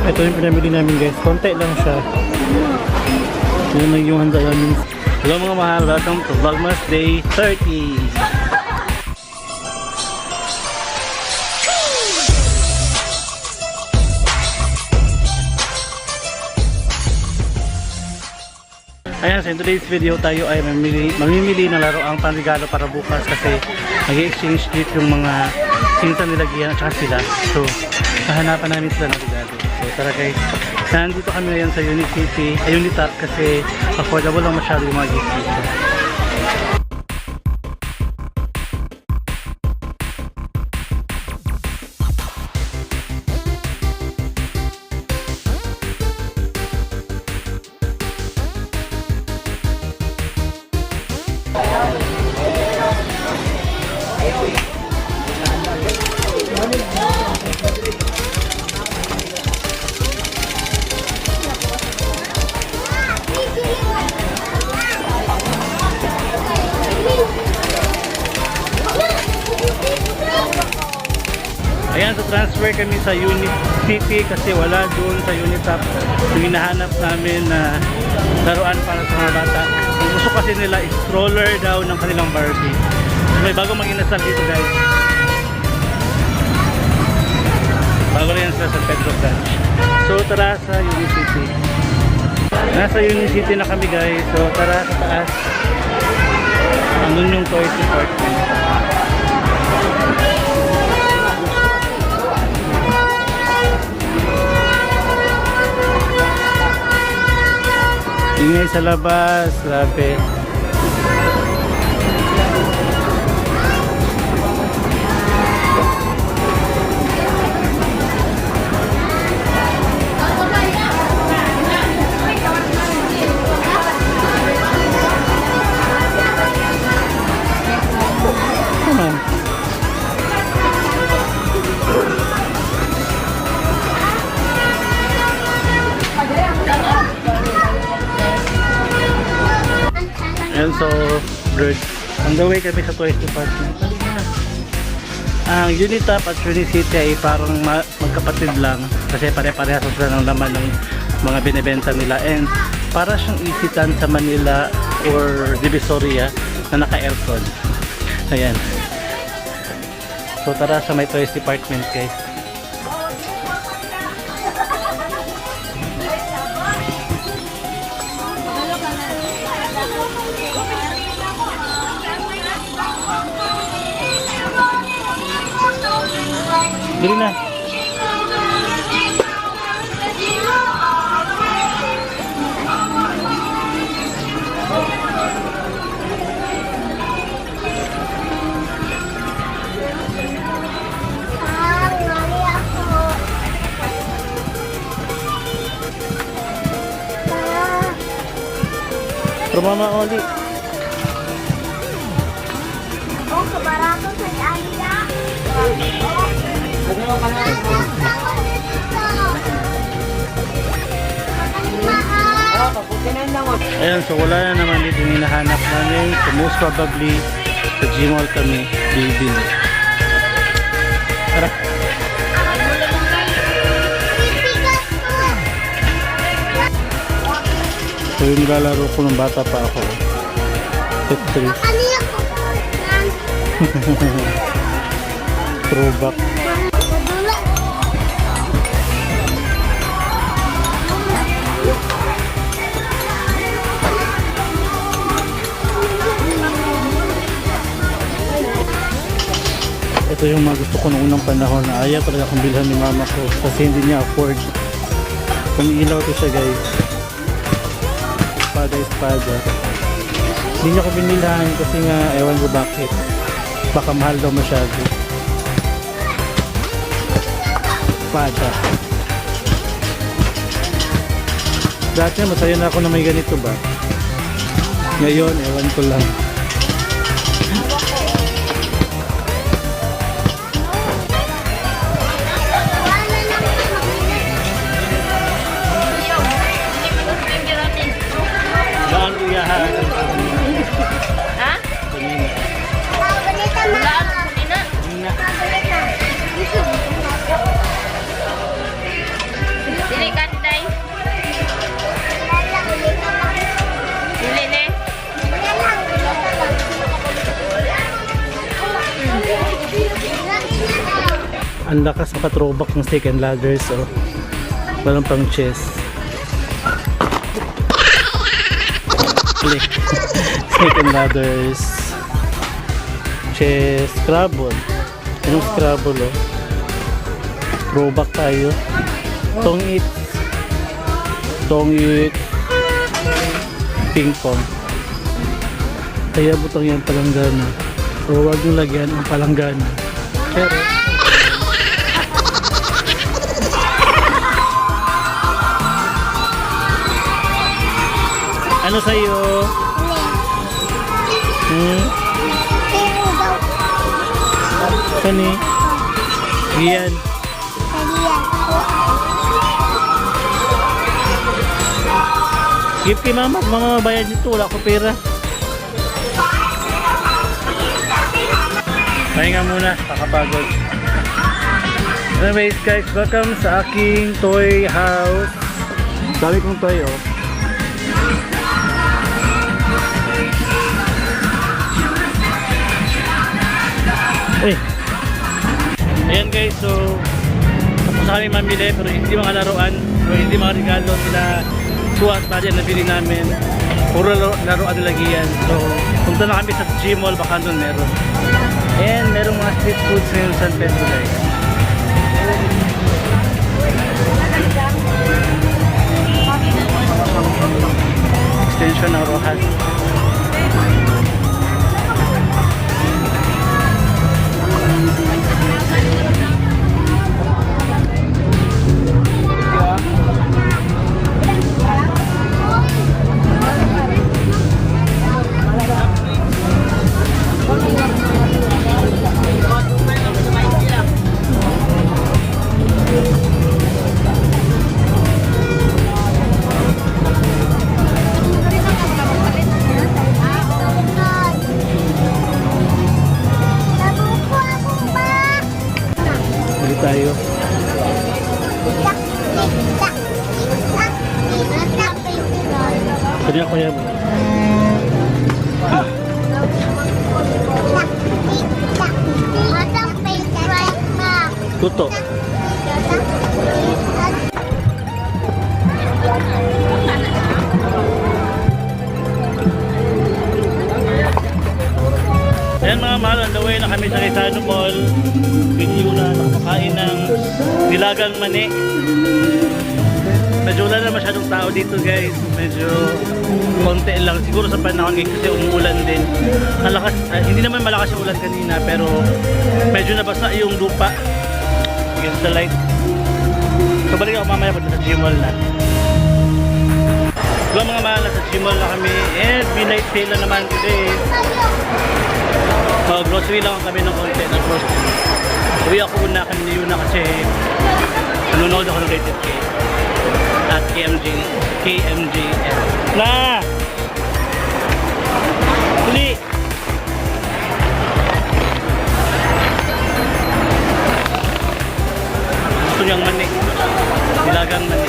Ito yung pinamili namin guys. Konti lang siya. Yun lang yung handa namin. Hello mga mahal. Welcome to Vlogmas Day 30. Ayan, so in today's video tayo ay mamimili ng laro ang panregalo para bukas kasi mag-exchange gift yung mga pinsan nila Gian at saka sila. So, hahanapan namin sila ng regalo. So, tara guys. Nandito kami ngayon sa Unicity, Unitap kasi affordable lang masyado yung mga gift dito. Ayan, so transfer kami sa Unicity kasi wala doon sa Unitap yung hinahanap namin na laruan para sa mga bata. Ang gusto kasi nila is stroller daw ng kanilang Barbie. So may bago mag-inasal dito guys. Bago rin sila sa Petro Branch. So tara sa Unicity. Nasa Unicity na kami guys. So tara sa taas. Andun yung toys department. Ingay sa labas, grabe. And so, good. On the way kami sa toys department. Ang Unitap at Unicity ay parang magkapatid lang kasi pare-parehas sila ng laman ng mga binibenta nila, and para siyang isitan sa Manila or Divisoria na naka-aircon. Ayan. So tara sa may toys department guys. Dili na. Mama Oli. Oh, kabarato sa Alida. Ayan, so wala na naman dito yung hinahanap namin. So most probably sa Gmall kami bibili. Tara. So yung nilalaro ko nung bata pa ako. Tetris. Throwback. Ito yung mga gusto ko noong unang panahon na ayaw talaga akong bilhan ni mama ko kasi hindi niya afford. Kumiilaw ko siya guys. Espada. Hindi niya ko binilhan kasi nga ewan ko bakit. Baka mahal daw masyado. Espada. Dati masaya na ako na may ganito ba. Ngayon ewan ko lang. Ha? Balita na. Balita. Ang lakas ng throwback ng steak and ladders. So, walang pang chest. Click. Steak and ladders. Chest. Scrabble. Anong Scrabble oh? Throwback tayo. Tong-it. Tong-it. Ping pong. Kaya butang yan palanggana. O huwag yung lagyan ang palanggana. Pero ano sa'yo? Kani? Rian. Give kay mama, mama bayad nito, wala ko pera. Pahinga muna, kakapagod. Anyways guys, welcome sa aking toy house. Dami kong toy oh. Ayan guys, so tapos na kami mamili pero hindi mga laruan o hindi mga regalo sila Sue at Maria na bili namin. Puro laruan nilagi yan. So punta na kami sa G-Mall, baka doon meron. And merong mga street foods ngayon sa San Pedro guys. Extension ng Rojas. Tayo. Kanya ko yan. Tuto. Ayan mga mahal, on the way na kami sa Rizano Mall. Video na nakakain ng nilagang mani. Medyo wala na masyadong tao dito guys. Medyo konti lang. Siguro sa panahon ngayon kasi umuulan din. Malakas, hindi naman malakas yung ulan kanina pero medyo nabasa yung lupa against the light. So balik ako mamaya pag sa G-Mall na. So mga mahal, sa G-Mall na kami. And midnight sale na naman today. So grocery lang kami ng konti na grocery. Uwi ako una kami ni Yuna kasi nanonood ako ng Rated K at KMJL. Na! Huli! Gusto niyang mani. Nilagang mani.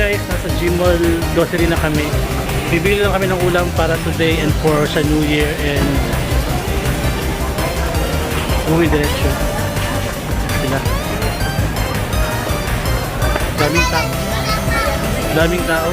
Guys, nasa G-Mall grocery na kami. Bibili lang kami ng ulam para today and for sa New Year and umuwi diretso. Sila. Daming tao. Daming tao.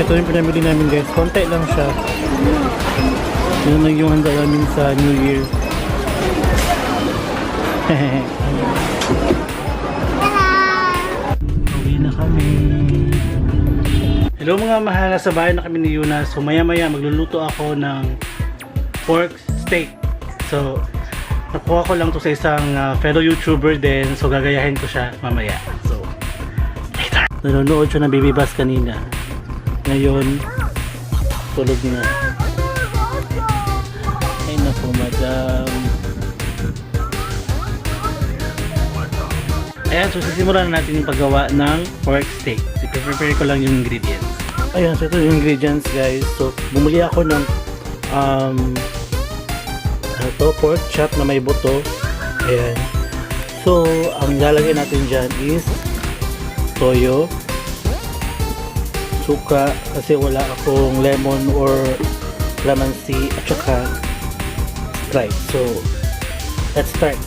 Ito yung pinamili namin guys. Konti lang siya. Yun lang yung handa namin sa New Year. Uwi na kami. Hello mga mahal, nasa bahay na kami ni Yuna. So maya maya magluluto ako ng pork steak. So nakuha ko lang to sa isang fellow YouTuber din. So gagayahin ko siya mamaya. So later. Nanonood siya ng Baby Bass kanina. Ngayon tulog na. Ay naku madam. Ayan, so sisimulan na natin yung paggawa ng pork steak. So, prepare ko lang yung ingredients. Ayan, so ito yung ingredients guys. So, bumili ako ng pork chop na may buto. Ayan. So, ang lalagay natin dyan is toyo, suka, kasi wala akong lemon or lamansi at saka Sprite. So, let's start.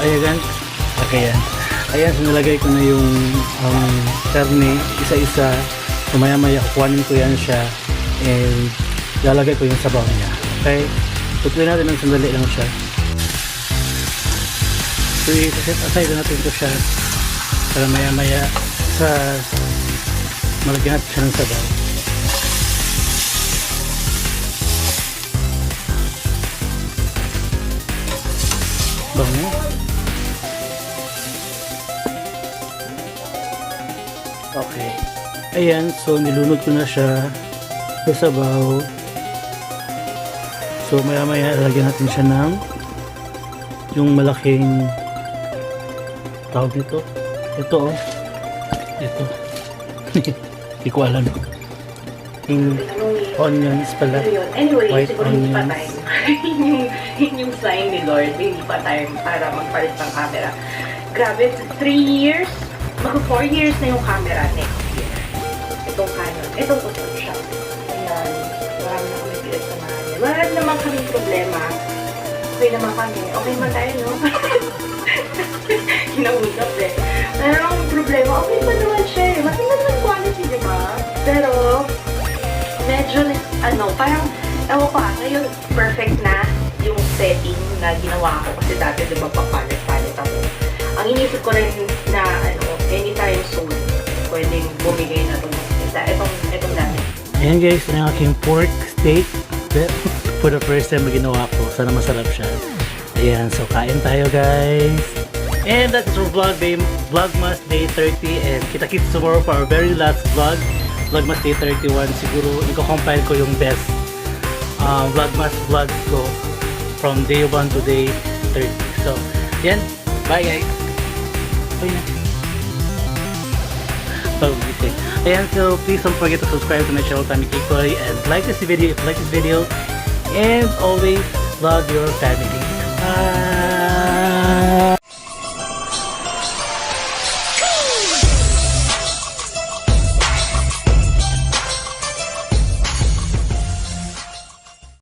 Ayan, okay yan. Ayan, so nalagay ko na yung karne, isa-isa. So maya-maya kukuhanin ko yan siya and lalagay ko yung sabaw niya. Okay? Tutuloy natin ng sandali lang siya. So i-set aside natin ito siya para maya-maya sa malagyan natin siya ng sabaw. Bango. Okay. Ayan, so nilunod ko na siya sa sabaw. So maya maya lagyan natin siya ng yung malaking tawag nito. Ito oh. Ito. Hindi ko alam. Yung onions pala. Anyway, White siguro hindi pa onions. time. yung sign ni Lord, hindi pa time para magpalit ng camera. Grabe, 3 years, mag 4 years na yung camera next year. Itong Canon. Itong siya. Ayan. Marami na kami pinagsamahan. Wala naman kaming problema. Okay naman kami. Okay man tayo, no? Kinausap eh. Wala namang problema. Okay pa naman siya eh. Matingnan naman quality, di ba? Pero, medyo, parang, ewan ko ngayon, perfect na yung setting na ginawa ko. Kasi dati, di ba, papalit-palit ako. Ang inisip ko rin na, anytime soon, pwedeng bumigay na itong dati. Ayan guys, ito yung aking pork steak. For the first time na ginawa ko. Sana masarap siya. Ayan, so kain tayo guys. And that's our Vlogmas Day 30. And kita-kits tomorrow for our very last vlog. Vlogmas Day 31. Siguro, i-compile ko yung best Vlogmas vlogs ko from day 1 to day 30. So, yan. Bye guys. Bye na. Pag-gising. Ayan, so please don't forget to subscribe to my channel, Tommy Kikoy, and like this video if you like this video. And always love your family. Bye!